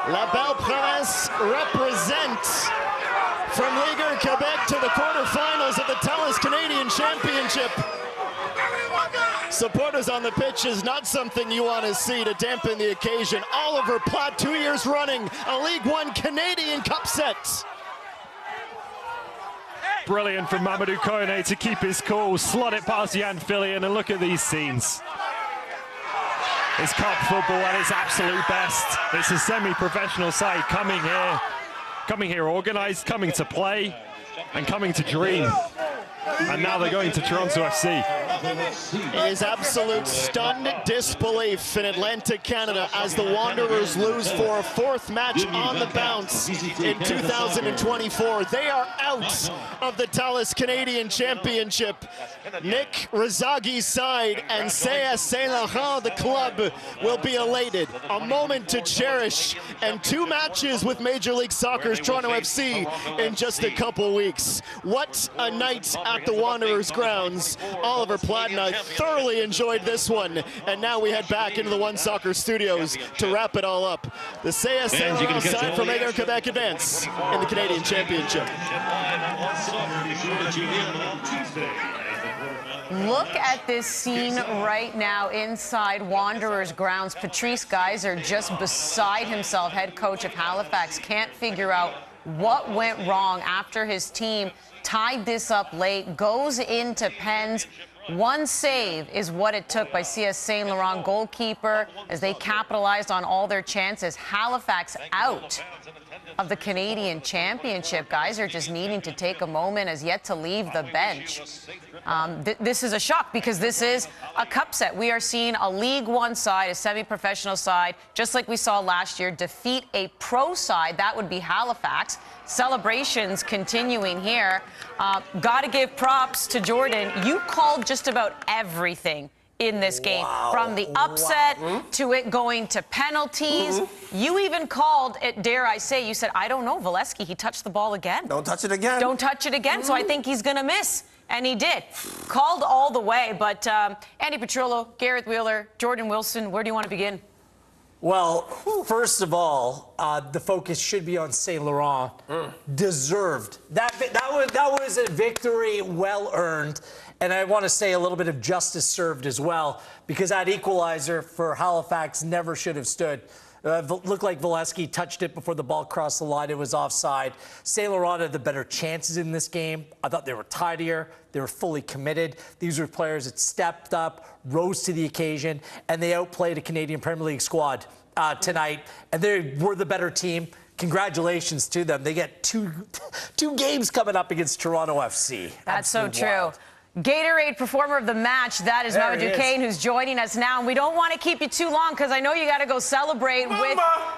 La Belle Province represent from Ligue Quebec to the quarterfinals of the TELUS Canadian Championship. Supporters on the pitch is not something you want to see to dampen the occasion. Oliver Platt, 2 years running, a League One Canadian cupset. Brilliant from Mamadou Kone to keep his cool, slot it past Jan Fillion, and look at these scenes. It's cup football at its absolute best. It's a semi-professional side coming here organised, coming to play, and coming to dream. And now they're going to Toronto FC. It is absolute stunned disbelief in Atlantic Canada as the Wanderers lose for a fourth match on the bounce in 2024. They are out of the TELUS Canadian Championship. Nick Rezagi's side and Saint-Laurent, the club, will be elated. A moment to cherish, and 2 matches with Major League Soccer's Toronto FC in just a couple weeks. What a night at the Wanderers grounds. Oliver Platt and I thoroughly enjoyed this one, and now we head back into the One Soccer studios to wrap it all up. The Saint-Laurent side from Ligue Quebec advance in the Canadian Championship. Look at this scene right now inside Wanderers grounds. Patrice Geyser just beside himself, head coach of Halifax, can't figure out what went wrong after his team tied this up late, goes into pens. One save is what it took by CS Saint-Laurent goalkeeper as they capitalized on all their chances. Halifax out of the Canadian Championship. Guys are just needing to take a moment as yet to leave the bench. This is a shock because this is a cup set. We are seeing a League One side, a semi-professional side, just like we saw last year, defeat a pro side. That would be Halifax. Celebrations continuing here. Got to give props to Jordan. You called just about everything in this game, from the upset to it going to penalties. You even called it, dare I say, you said, I don't know, Valesky, he touched the ball again. Don't touch it again. Don't touch it again, so I think he's going to miss. And he did. Called all the way, but Andy Petrillo, Gareth Wheeler, Jordan Wilson, where do you want to begin? Well, first of all, the focus should be on Saint-Laurent. Deserved. That was a victory well earned. And I want to say a little bit of justice served as well, because that equalizer for Halifax never should have stood. Looked like Valesky touched it before the ball crossed the line. It was offside. Saint-Laurent had the better chances in this game. I thought they were tidier. They were fully committed. These were players that stepped up, rose to the occasion, and they outplayed a Canadian Premier League squad tonight. And they were the better team. Congratulations to them. They get two games coming up against Toronto FC. That's so true. Gatorade Performer of the Match, that is Mamadou Kane, who's joining us now. And we don't want to keep you too long because I know you got to go celebrate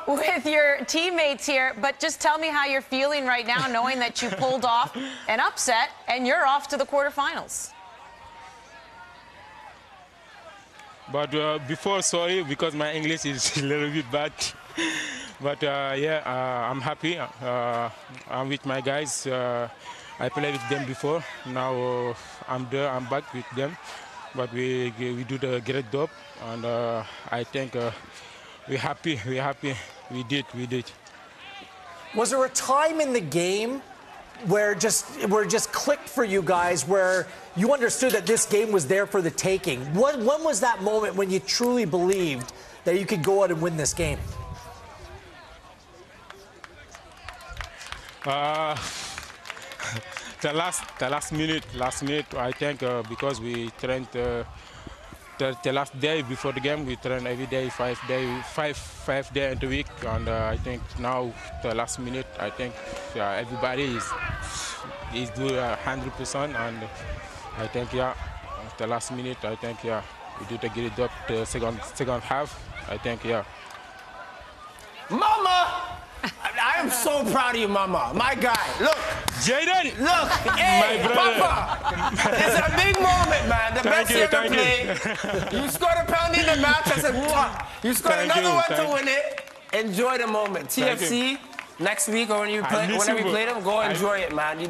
with your teammates here. But just tell me how you're feeling right now, knowing that you pulled off an upset and you're off to the quarterfinals. But before, sorry, because my English is a little bit bad. But I'm happy. I'm with my guys. I played with them before. Now I'm there. I'm back with them. But we do the great job, and I think we're happy. We're happy. We did. Was there a time in the game where it just clicked for you guys, where you understood that this game was there for the taking? When was that moment when you truly believed that you could go out and win this game? The last minute, I think, because we trained the last day before the game, we train every day, 5 days in the week, and I think now the last minute, I think everybody is doing 100%, and I think the last minute, I think we do the great job. The second half, I think Mama! I am so proud of you, Mama. My guy. Look. Jaden! Look. Hey, Papa. It's a big moment, man. The best you ever played. You scored a penalty in the match. I said, mwah. You scored another one to win it. Enjoy the moment. TFC, next week or whenever you play them, go enjoy it, man. You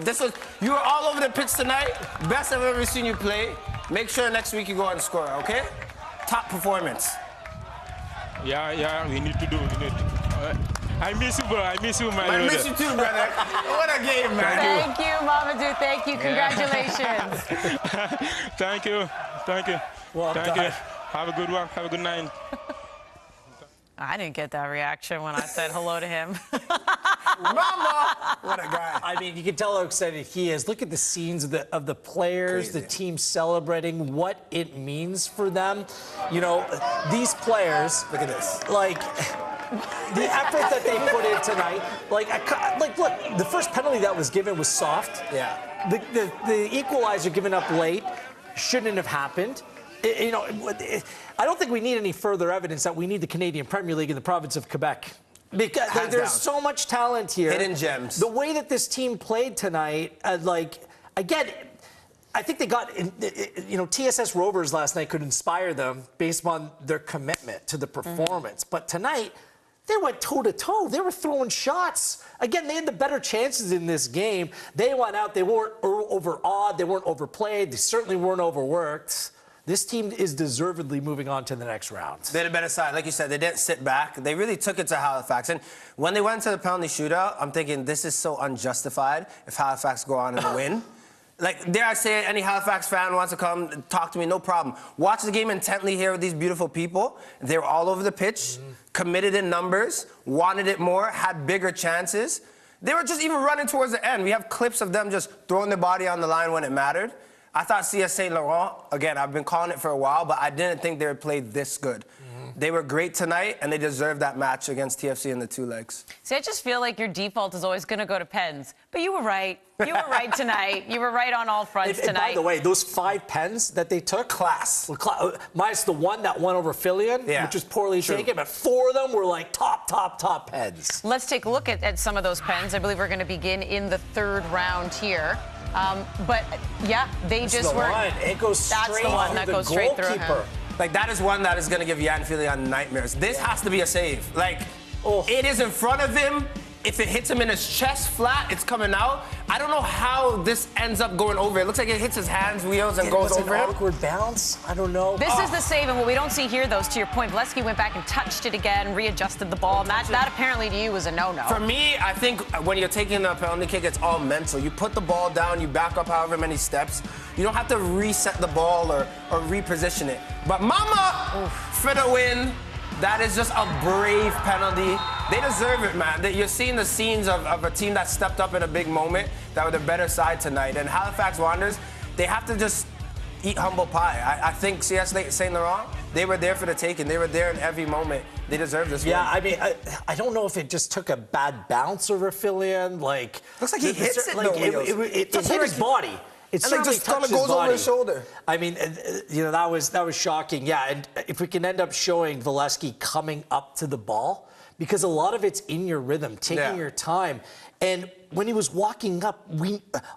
were all over the pitch tonight. Best I've ever seen you play. Make sure next week you go and score, okay? Top performance. Yeah, we need to do it. I miss you, bro. I miss you, my I brother. miss you too, brother. What a game, man. Thank you, Mamadou. Thank you. Congratulations. Thank you. Thank you. Well Thank done. you. Have a good one. Have a good night. I didn't get that reaction when I said hello to him. Mama! What a guy. I mean, you can tell how excited he is. Look at the scenes of the players, Crazy. the team celebrating, what it means for them. You know, these players. Look at this. Like, the effort that they put in tonight. Like, look, the first penalty that was given was soft. Yeah. The equalizer given up late shouldn't have happened. You know, I don't think we need any further evidence that we need the Canadian Premier League in the province of Quebec. Because Hands there's down. so much talent here. Hidden gems. The way that this team played tonight, again, I think they got, TSS Rovers last night could inspire them based on their commitment to the performance. But tonight, they went toe-to-toe. They were throwing shots. Again, they had the better chances in this game. They went out. They weren't overawed. They weren't overplayed. They certainly weren't overworked. This team is deservedly moving on to the next round. They had a better side. Like you said, they didn't sit back. They really took it to Halifax. And when they went to the penalty shootout, I'm thinking this is so unjustified if Halifax go on and win. Like, dare I say it, any Halifax fan wants to come talk to me, no problem. Watch the game intently here with these beautiful people. They were all over the pitch, committed in numbers, wanted it more, had bigger chances. They were just even running towards the end. We have clips of them just throwing their body on the line when it mattered. I thought CS Saint-Laurent, again, I've been calling it for a while, but I didn't think they would play this good. They were great tonight, and they deserved that match against TFC in the two legs. See, I just feel like your default is always going to go to Pens. But you were right. You were right tonight. You were right on all fronts And tonight. by the way, those 5 pens that they took, Class. minus the one that went over Fillion, which was poorly taken, but 4 of them were like top pens. Let's take a look at some of those Pens. I believe we're going to begin in the 3rd round here. But, yeah, they just were. It goes straight That's the one that through goes the straight through goalkeeper. him. Like, that is one that is going to give Jan Fillion nightmares. This has to be a save. Like, it is in front of him. If it hits him in his chest flat, it's coming out. I don't know how this ends up going over. It looks like it hits his hands, wheels, and goes over an him. awkward bounce. I don't know. This is the save, and what we don't see here, though, is to your point, Valesky went back and touched it again, readjusted the ball, and that apparently to you was a no-no. For me, I think when you're taking a penalty kick, it's all mental. You put the ball down, you back up however many steps. You don't have to reset the ball or reposition it. But Mama, for the win. That is just a brave penalty. They deserve it, man. You're seeing the scenes of a team that stepped up in a big moment, that were the better side tonight. And Halifax Wanderers, they have to just eat humble pie. I think CS Saint-Laurent, they were there for the taking. They were there in every moment. They deserve this win. Yeah, I mean, I don't know if it just took a bad bounce over Fillion. Like, looks like he hits it, like, though, it hit his body. It and then certainly just kind of touched his goes over body. his shoulder. I mean, that was shocking. Yeah, and if we can end up showing Valesky coming up to the ball, because a lot of it's in your rhythm, taking your time. And when he was walking up,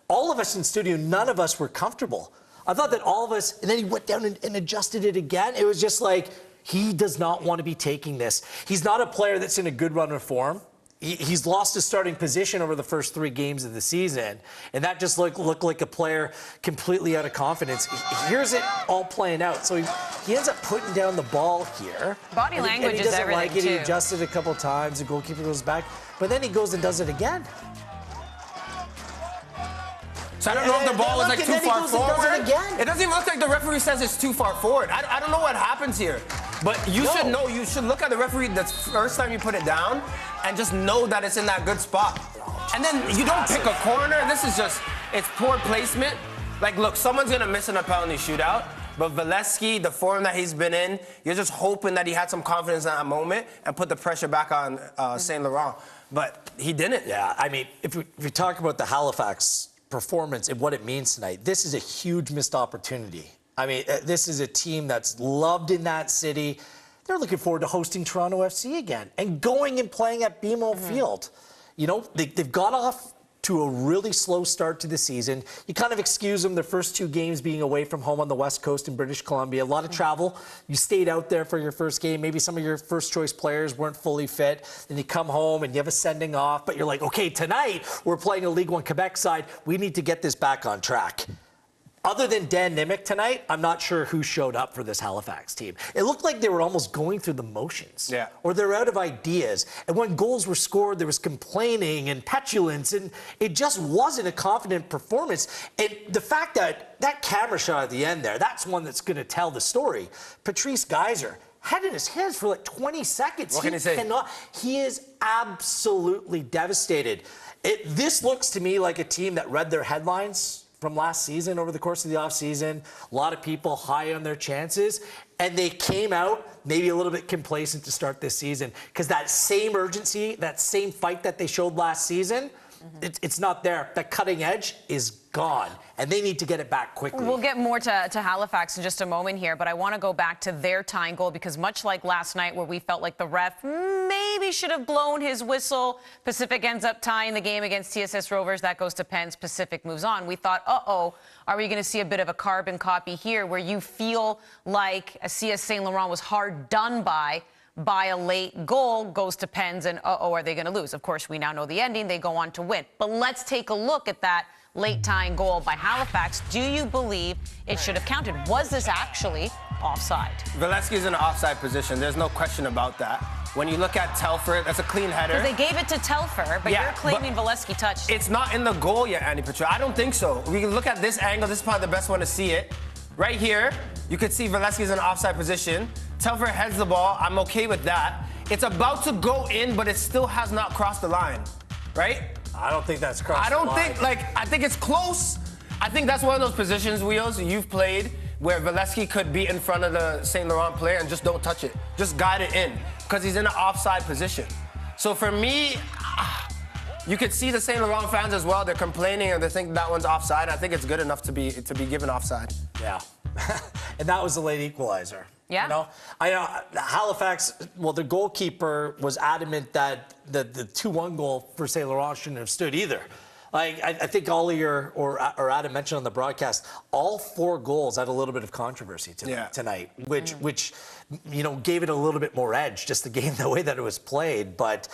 all of us in studio, none of us were comfortable. I thought that all of us, and then he went down and adjusted it again. It was just like, he does not want to be taking this. He's not a player that's in a good run of form. He's lost his starting position over the first 3 games of the season, and that just looked like a player completely out of confidence. Here's it all playing out. So he ends up putting down the ball here. Body language and he is doesn't everything, like it. He too. adjusted a couple times. The goalkeeper goes back, but then he goes and does it again. So I don't know if the ball was like too far forward. It doesn't even look like the referee says it's too far forward. I don't know what happens here. But you should know, you should look at the referee the first time you put it down and just know that it's in that good spot. And then you don't pick a corner. This is just, it's poor placement. Like, look, someone's going to miss in a penalty shootout. But Valesky, the form that he's been in, you're just hoping that he had some confidence in that moment and put the pressure back on Saint-Laurent. But he didn't. Yeah, I mean, if we talk about the Halifax performance and what it means tonight, this is a huge missed opportunity. I mean, this is a team that's loved in that city. They're looking forward to hosting Toronto FC again and going and playing at BMO Field. You know, they've got off to a really slow start to the season. You kind of excuse them, their first 2 games being away from home on the West Coast in British Columbia. A lot of travel. You stayed out there for your first game. Maybe some of your first choice players weren't fully fit. Then you come home and you have a sending off. But you're like, okay, tonight we're playing a League One Quebec side. We need to get this back on track. Other than Dan Nimick tonight, I'm not sure who showed up for this Halifax team. It looked like they were almost going through the motions. Yeah. Or they're out of ideas. And when goals were scored, there was complaining and petulance, and it just wasn't a confident performance. And the fact that that camera shot at the end there, that's one that's going to tell the story. Patrice Geyser had in his hands for like 20 seconds. What can you say? He is absolutely devastated. This looks to me like a team that read their headlines from last season over the course of the offseason. A lot of people high on their chances, and they came out maybe a little bit complacent to start this season because that same urgency, that same fight that they showed last season, it's not there. That cutting edge is gone, and they need to get it back quickly. We'll get more to Halifax in just a moment here, but I want to go back to their tying goal because much like last night where we felt like the ref maybe should have blown his whistle, Pacific ends up tying the game against TSS Rovers. That goes to Pens. Pacific moves on. We thought, uh-oh, are we going to see a bit of a carbon copy here where you feel like a CS Saint-Laurent was hard done by a late goal, goes to Pens, and uh-oh, are they going to lose? Of course, we now know the ending. They go on to win. But let's take a look at that late tying goal by Halifax. Do you believe it should have counted? Was this actually offside? Valesky's in an offside position. There's no question about that. When you look at Telfer, that's a clean header. Because they gave it to Telfer, but Yeah, you're claiming Valesky touched it. It's not in the goal yet, Andy Petro. I don't think so. We can look at this angle. This is probably the best one to see it. Right here, you could see Valesky's in an offside position. Telfer heads the ball. I'm okay with that. It's about to go in, but it still has not crossed the line, right? I don't think that's crossed the line. I think it's close. I think that's one of those positions, Wheels, you've played where Valesky could be in front of the Saint-Laurent player and just don't touch it. Just guide it in because he's in an offside position. So for me, you could see the Saint-Laurent fans as well. They're complaining and they think that one's offside. I think it's good enough to be given offside. Yeah. And that was the late equalizer. Yeah. You know, Halifax, well, the goalkeeper was adamant that the 2-1 goal for Saint Laurent shouldn't have stood either. Like, I think Ollie or Adam mentioned on the broadcast, all 4 goals had a little bit of controversy tonight, which you know, gave it a little bit more edge, just the game, the way that it was played. But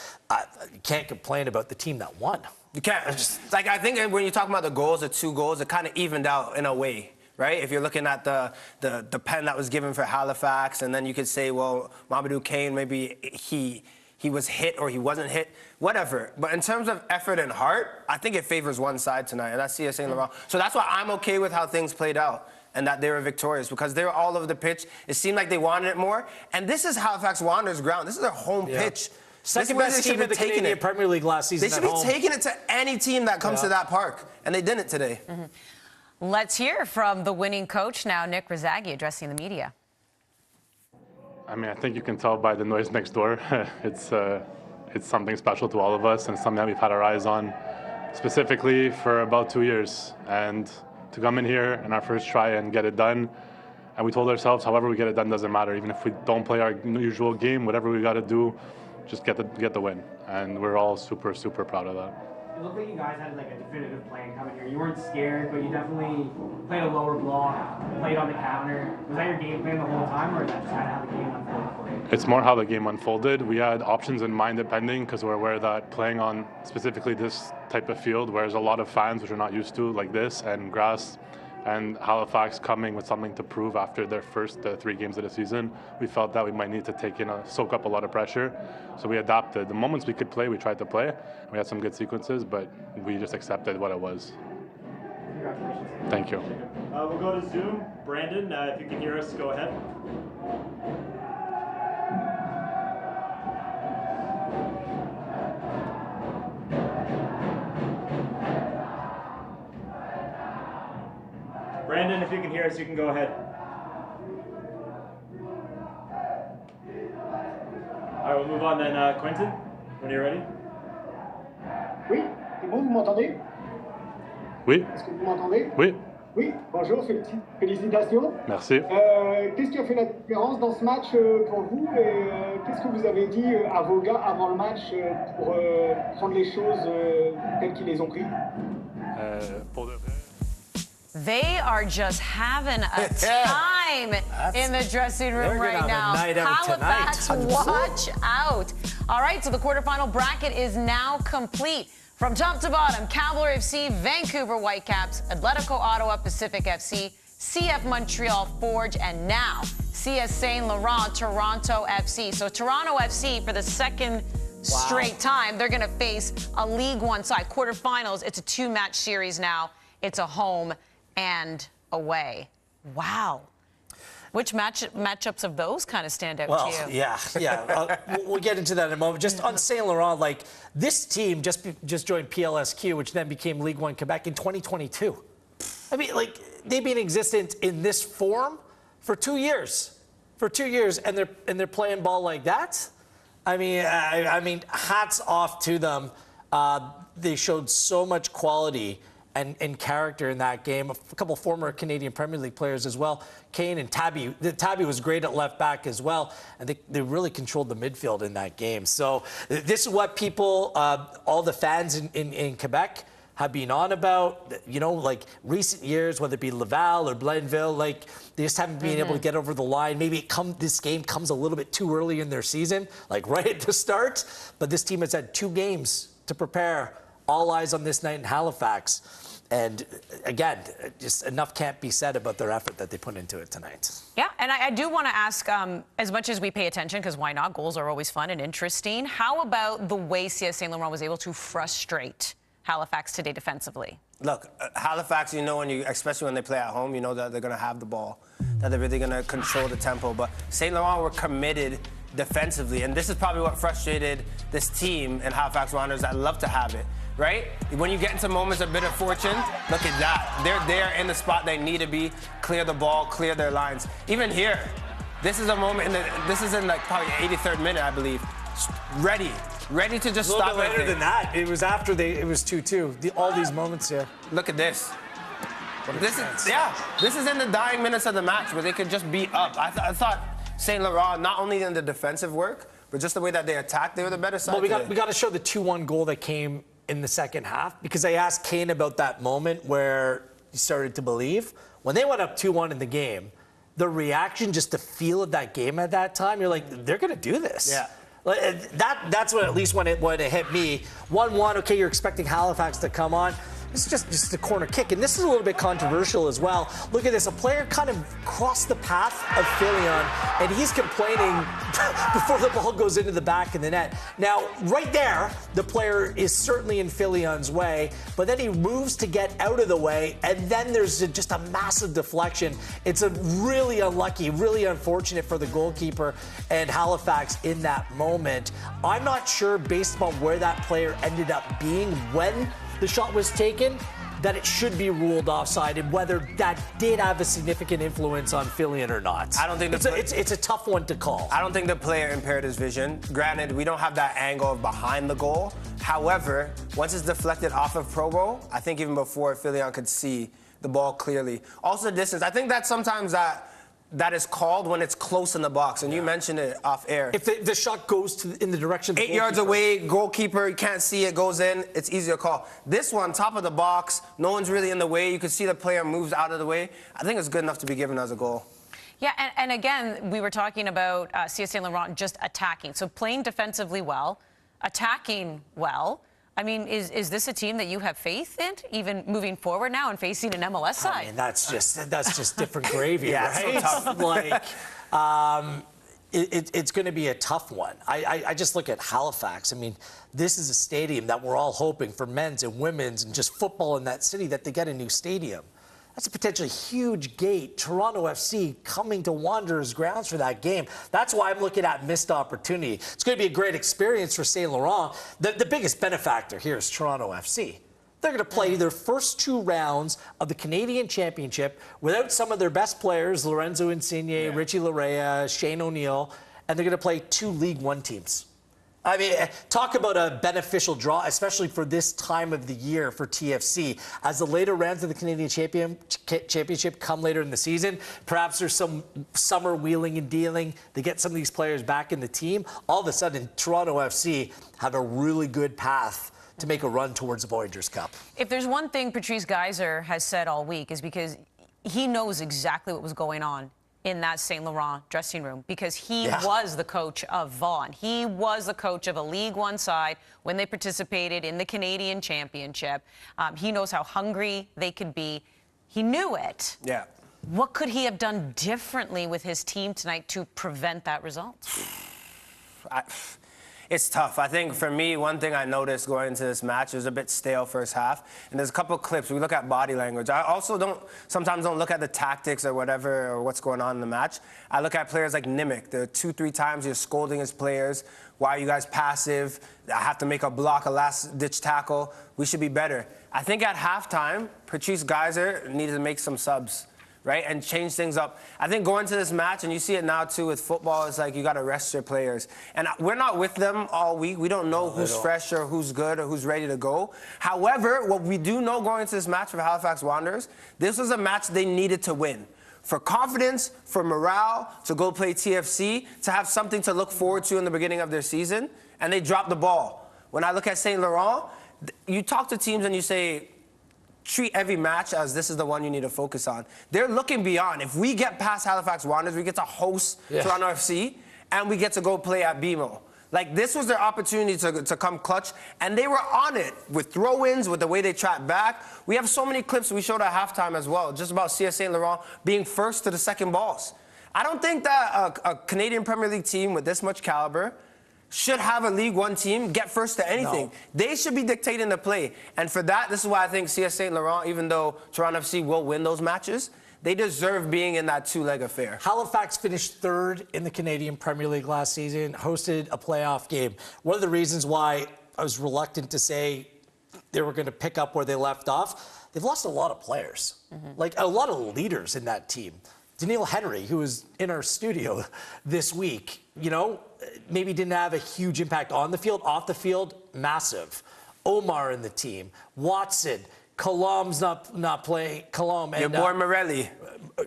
you can't complain about the team that won. You can't. I think when you talk about the goals, the 2 goals, it kind of evened out in a way. Right? If you're looking at the pen that was given for Halifax, and then you could say, well, Mamadou Kane, maybe he was hit or he wasn't hit, whatever. But in terms of effort and heart, I think it favors one side tonight, and that's CS Saint-Laurent. So that's why I'm okay with how things played out and that they were victorious because they were all over the pitch. It seemed like they wanted it more. And this is Halifax Wanderers' ground. This is their home pitch. Second best team in the Canadian Premier League last season. They should be taking it to any team that comes to that park, and they didn't today. Let's hear from the winning coach now, Nick Rizaghi, addressing the media. I mean, I think you can tell by the noise next door. It's something special to all of us and something that we've had our eyes on specifically for about 2 years. And to come in here in our first try and get it done, and we told ourselves, however we get it done doesn't matter. Even if we don't play our usual game, whatever we got to do, just get the win. And we're all super, super proud of that. It looked like you guys had like a definitive plan coming here. You weren't scared, but you definitely played a lower block, played on the counter. Was that your game plan the whole time, or is that just kind of how the game unfolded for you? It's more how the game unfolded. We had options in mind depending because we're aware that playing on specifically this type of field, where there's a lot of fans which are not used to, like this, and grass, and Halifax coming with something to prove after their first 3 games of the season, we felt that we might need to soak up a lot of pressure. So we adapted. The moments we could play, we tried to play. We had some good sequences, but we just accepted what it was. Congratulations. Thank you. We'll go to Zoom. Brandon, if you can hear us, go ahead. Brandon, if you can hear us, you can go ahead. All right, we'll move on then. Quentin, when you're ready. Oui, c'est bon, vous m'entendez? Oui. Est-ce que vous m'entendez? Oui. Oui, bonjour, félicitations. Merci. Qu'est-ce qui a fait la différence dans ce match pour vous et qu'est-ce que vous avez dit à vos gars avant le match pour prendre les choses telles qu'ils les ont prises? They are just having a time in the dressing room right now. Halifax, watch out. All right, so the quarterfinal bracket is now complete. From top to bottom, Cavalry FC, Vancouver Whitecaps, Atletico Ottawa, Pacific FC, CF Montreal, Forge, and now CS Saint-Laurent, Toronto FC. So Toronto FC, for the second straight time, they're going to face a League One side. Quarterfinals, it's a 2-match series now. It's a home and away. Wow. Which matchups of those kind of stand out to you? Yeah. We'll get into that in a moment. Just on Saint-Laurent, like, this team just joined PLSQ, which then became League One Quebec in 2022. I mean, like, they've been in existence in this form for 2 years. And they're playing ball like that. I mean, hats off to them. They showed so much quality and character in that game. A couple former Canadian Premier League players as well. Kane and Tabby. Tabby was great at left back as well. And they really controlled the midfield in that game. So this is what people, all the fans in Quebec have been on about. You know, like recent years, whether it be Laval or Blainville, like they just haven't been able to get over the line. Maybe this game comes a little bit too early in their season, like right at the start. But this team has had 2 games to prepare. All eyes on this night in Halifax. And again, just enough can't be said about their effort that they put into it tonight. Yeah, and I do want to ask, as much as we pay attention, because why not? Goals are always fun and interesting. How about the way CS Saint-Laurent was able to frustrate Halifax today defensively? Look, Halifax, you know, especially when they play at home, you know that they're going to have the ball, that they're really going to control the tempo. But Saint-Laurent were committed defensively, and this is probably what frustrated this team and Halifax Wanderers that love to have it. Right? When you get into moments of bitter fortune, look at that. They're there in the spot they need to be, clear the ball, clear their lines. Even here, this is a moment, this is in like probably 83rd minute, I believe. Ready to just stop. A little bit later than that. It was after it was 2-2. All these moments here. Look at this. This is in the dying minutes of the match where they could just be up. I thought Saint-Laurent, not only in the defensive work, but just the way that they attacked, they were the better side. Well, we got to show the 2-1 goal that came in the second half, because I asked Kane about that moment where he started to believe. When they went up 2-1 in the game, the reaction, just the feel of that game at that time, you're like, they're going to do this. Yeah. That's what, at least when it hit me. 1-1, okay, you're expecting Halifax to come on. It's just a corner kick, and this is a little bit controversial as well. Look at this, a player kind of crossed the path of Filion, and he's complaining before the ball goes into the back of the net. Now, right there, the player is certainly in Filion's way, but then he moves to get out of the way, and then there's just a massive deflection. It's a really unlucky, really unfortunate for the goalkeeper and Halifax in that moment. I'm not sure, based on where that player ended up being when the shot was taken, that it should be ruled offside, and whether that did have a significant influence on Filion or not. I don't think it's a tough one to call. I don't think the player impaired his vision. Granted, we don't have that angle of behind the goal. However, once it's deflected off of Provo, I think even before Filion could see the ball clearly. Also, distance. I think that sometimes that is called when it's close in the box, and you mentioned it off air. If the shot goes in the direction of the 8 yards away, goalkeeper, you can't see it, goes in, it's easier to call. This one, top of the box, no one's really in the way. You can see the player moves out of the way. I think it's good enough to be given as a goal. Yeah, and again, we were talking about CS Saint-Laurent just attacking. So playing defensively well, attacking well. I mean, is this a team that you have faith in, even moving forward now and facing an MLS side? I mean, that's just different gravy, yeah, right? So like, it's going to be a tough one. I just look at Halifax. I mean, this is a stadium that we're all hoping for men's and women's and just football in that city that they get a new stadium. That's a potentially huge gate. Toronto FC coming to Wanderers grounds for that game. That's why I'm looking at missed opportunity. It's going to be a great experience for Saint-Laurent. The biggest benefactor here is Toronto FC. They're going to play their first 2 rounds of the Canadian Championship without some of their best players, Lorenzo Insigne, Richie Larea, Shane O'Neill, and they're going to play 2 League One teams. I mean, talk about a beneficial draw, especially for this time of the year for TFC. As the later rounds of the Canadian Championship come later in the season, perhaps there's some summer wheeling and dealing. They get some of these players back in the team. All of a sudden, Toronto FC have a really good path to make a run towards the Voyageurs Cup. If there's one thing Patrice Geyser has said all week, is because he knows exactly what was going on in that Saint-Laurent dressing room because he was the coach of Vaughan. He was the coach of a League One side when they participated in the Canadian Championship. He knows how hungry they could be. He knew it. Yeah. What could he have done differently with his team tonight to prevent that result? It's tough. I think for me, one thing I noticed going into this match is a bit stale first half. And there's a couple of clips. We look at body language. I also sometimes don't look at the tactics or whatever or what's going on in the match. I look at players like Nimick. There are 2-3 times you're scolding his players. Why are you guys passive? I have to make a block, a last-ditch tackle. We should be better. I think at halftime, Patrice Geyser needed to make some subs, right, and change things up. I think going to this match, and you see it now too with football, it's like you got to rest your players. And we're not with them all week. We don't know who's fresh or who's good or who's ready to go. However, what we do know going into this match for Halifax Wanderers, this was a match they needed to win. For confidence, for morale, to go play TFC, to have something to look forward to in the beginning of their season, and they dropped the ball. When I look at Saint-Laurent, you talk to teams and you say, treat every match as this is the one you need to focus on. They're looking beyond. If we get past Halifax Wanderers, we get to host Toronto FC, and we get to go play at BMO. Like, this was their opportunity to come clutch, and they were on it with throw-ins, with the way they trapped back. We have so many clips we showed at halftime as well, just about CS Saint-Laurent being first to the second balls. I don't think that a Canadian Premier League team with this much caliber should have a League One team get first to anything. No. They should be dictating the play. And for that, this is why I think CS Saint-Laurent, even though Toronto FC will win those matches, they deserve being in that two-leg affair. Halifax finished third in the Canadian Premier League last season, hosted a playoff game. One of the reasons why I was reluctant to say they were going to pick up where they left off, they've lost a lot of players, like a lot of leaders in that team. Daniil Henry, who was in our studio this week, you know, maybe didn't have a huge impact on the field. Off the field, massive. Omar in the team. Watson. Colom's not playing. Colom. Your boy Morelli.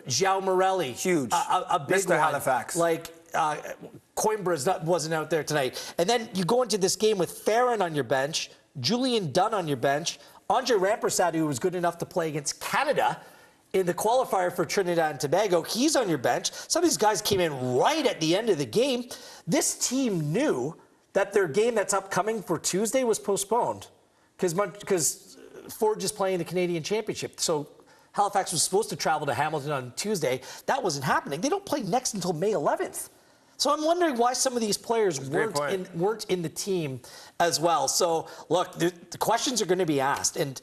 João Morelli. Huge. A big Mr. one. Halifax. Like, Coimbra wasn't out there tonight. And then you go into this game with Farron on your bench, Julian Dunn on your bench, Andre Rampersad, who was good enough to play against Canada in the qualifier for Trinidad and Tobago, he's on your bench. Some of these guys came in right at the end of the game. This team knew that their game that's upcoming for Tuesday was postponed because Forge is playing the Canadian Championship. So Halifax was supposed to travel to Hamilton on Tuesday. That wasn't happening. They don't play next until May 11th. So I'm wondering why some of these players weren't in the team as well. So, look, the questions are going to be asked. And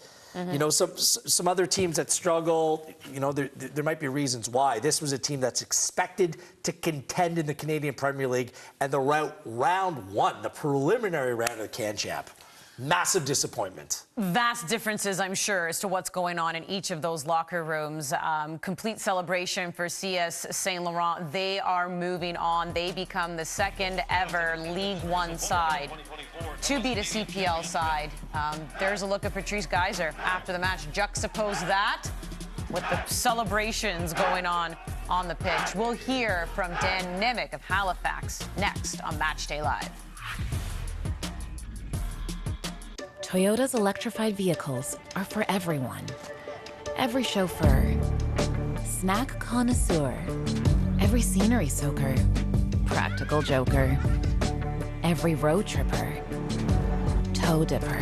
you know, some other teams that struggle, you know, there might be reasons why. This was a team that's expected to contend in the Canadian Premier League, and the round one, the preliminary round of the Can Champ. Massive disappointment. Vast differences, I'm sure, as to what's going on in each of those locker rooms. Complete celebration for CS Saint-Laurent. They are moving on. They become the second ever League One side to beat a CPL side. There's a look at Patrice Geyser after the match. Juxtapose that with the celebrations going on the pitch. We'll hear from Dan Nimick of Halifax next on Matchday Live. Toyota's electrified vehicles are for everyone. Every chauffeur, snack connoisseur, every scenery soaker, practical joker, every road tripper, toe dipper,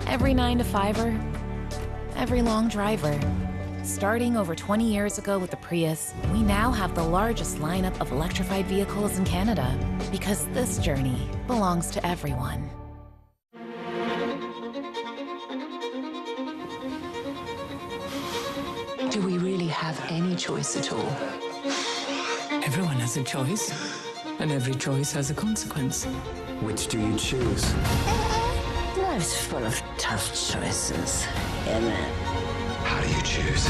every 9-to-5er, every long driver. Starting over 20 years ago with the Prius, we now have the largest lineup of electrified vehicles in Canada because this journey belongs to everyone. Do we really have any choice at all? Everyone has a choice, and every choice has a consequence. Which do you choose? Life's full of tough choices, isn't it? How do you choose?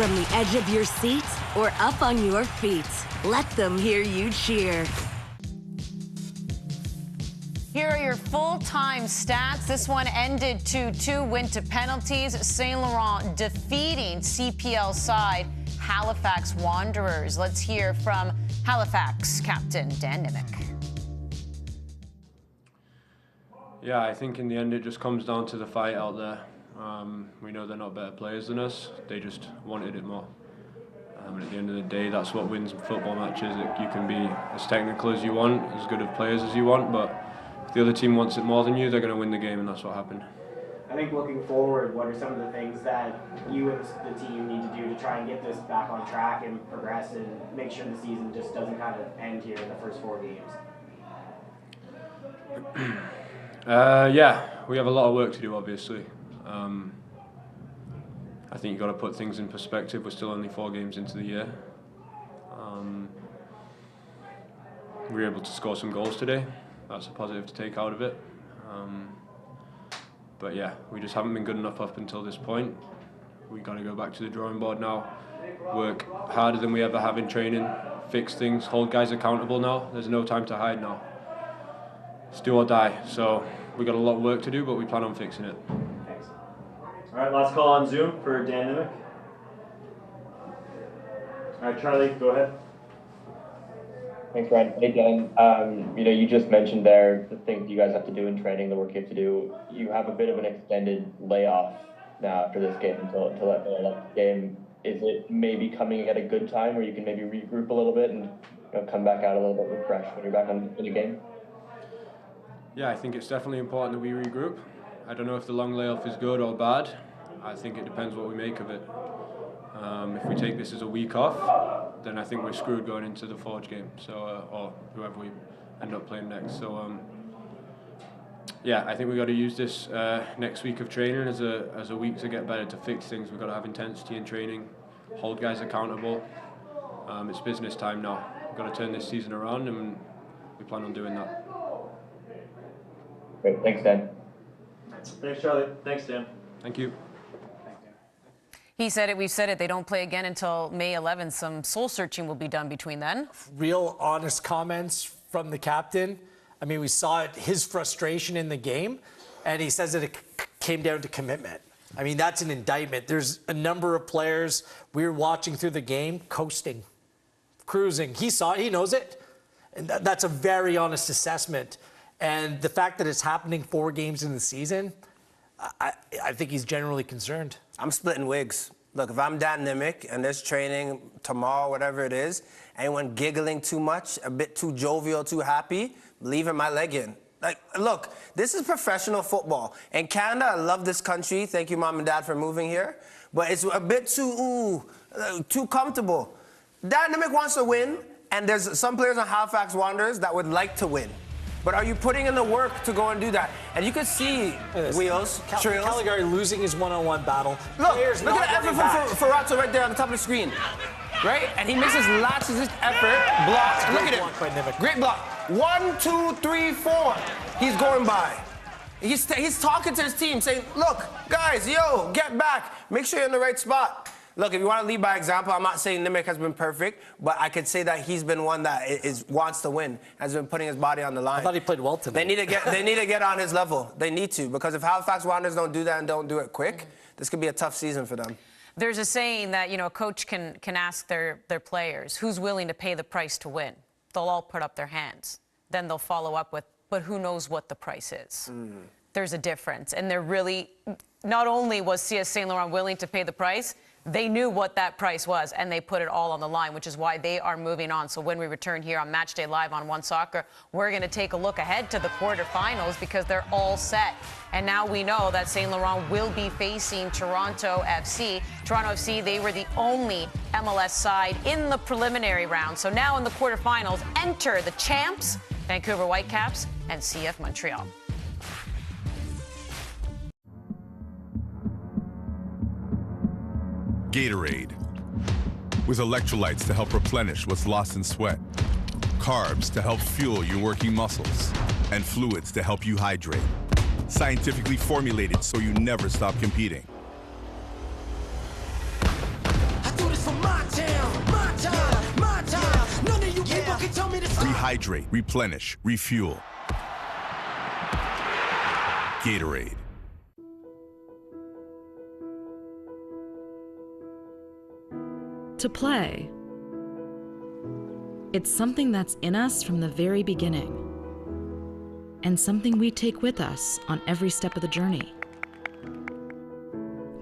From the edge of your seat or up on your feet, let them hear you cheer. Here are your full-time stats. This one ended 2-2, went to penalties. Saint-Laurent defeating CPL side Halifax Wanderers. Let's hear from Halifax captain Dan Nimick. Yeah, I think in the end it just comes down to the fight out there. We know they're not better players than us. They just wanted it more. And at the end of the day, that's what wins football matches. You can be as technical as you want, as good of players as you want, but if the other team wants it more than you, they're going to win the game, and that's what happened. I think looking forward, what are some of the things that you and the team need to do to try and get this back on track and progress and make sure the season just doesn't kind of end here in the first 4 games? Yeah, we have a lot of work to do, obviously. I think you've got to put things in perspective. We're still only 4 games into the year. We were able to score some goals today. That's a positive to take out of it. But yeah, we just haven't been good enough up until this point. We've got to go back to the drawing board now, work harder than we ever have in training, fix things, hold guys accountable now. There's no time to hide now. It's do or die. So we've got a lot of work to do, but we plan on fixing it. Thanks. All right, last call on Zoom for Dan Nimick. All right, Charlie, go ahead. Thanks, Ryan. Hey, Dan. You just mentioned there the things you guys have to do in training, the work you have to do. You have a bit of an extended layoff now after this game until that game. Is it maybe coming at a good time where you can maybe regroup a little bit and come back out a little bit refreshed when you're back in the game? Yeah, I think it's definitely important that we regroup. I don't know if the long layoff is good or bad. I think it depends what we make of it. If we take this as a week off, then I think we're screwed going into the Forge game, or whoever we end up playing next. So yeah, I think we've got to use this next week of training as a week to get better, to fix things. We've got to have intensity in training, hold guys accountable. It's business time now. We've got to turn this season around, and we plan on doing that. Great, thanks, Dan. Thanks, Charlie. Thanks, Dan. Thank you. He said it, we've said it, they don't play again until May 11th. Some soul searching will be done between then. Real honest comments from the captain. I mean, we saw his frustration in the game, and he says that it came down to commitment. I mean, that's an indictment. There's a number of players we were watching through the game, coasting, cruising. He saw it, he knows it. And that's a very honest assessment. And the fact that it's happening 4 games in the season, I think he's generally concerned. I'm splitting wigs. Look, if I'm Dan Nimick and there's training tomorrow, whatever it is, anyone giggling too much, a bit too jovial, too happy, leaving my leg in. Like, look, this is professional football. In Canada, I love this country. Thank you, Mom and Dad, for moving here. But it's a bit too comfortable. Dan Nimick wants to win, and there's some players on Halifax Wanderers that would like to win. But are you putting in the work to go and do that? And you can see Wheels, Trills. Caligari losing his one-on-one battle. Look at the effort from Ferrazzo right there on the top of the screen. Right? And he makes his his effort, blocks. Look at it. Great block. 1, 2, 3, 4. He's going by. He's talking to his team, saying, look, guys, yo, get back. Make sure you're in the right spot. Look, if you want to lead by example, I'm not saying Nimick has been perfect, but I could say that he's been one that wants to win, has been putting his body on the line. I thought he played well today. They need to get on his level. They need to, because if Halifax Wanderers don't do that and don't do it quick, this could be a tough season for them. There's a saying that, a coach can ask their players, who's willing to pay the price to win? They'll all put up their hands. Then they'll follow up with, but who knows what the price is? There's a difference. And they're really, not only was CS Saint-Laurent willing to pay the price, they knew what that price was, and they put it all on the line, which is why they are moving on. So when we return here on Matchday Live on One Soccer, we're going to take a look ahead to the quarterfinals because they're all set. And now we know that Saint-Laurent will be facing Toronto FC. Toronto FC, they were the only MLS side in the preliminary round. So now in the quarterfinals, enter the champs, Vancouver Whitecaps, and CF Montreal. Gatorade, with electrolytes to help replenish what's lost in sweat, carbs to help fuel your working muscles, and fluids to help you hydrate. Scientifically formulated so you never stop competing. this for my town, my time, my time. None of you people can tell me to stop. Rehydrate, replenish, refuel. Gatorade. To play. It's something that's in us from the very beginning, and something we take with us on every step of the journey.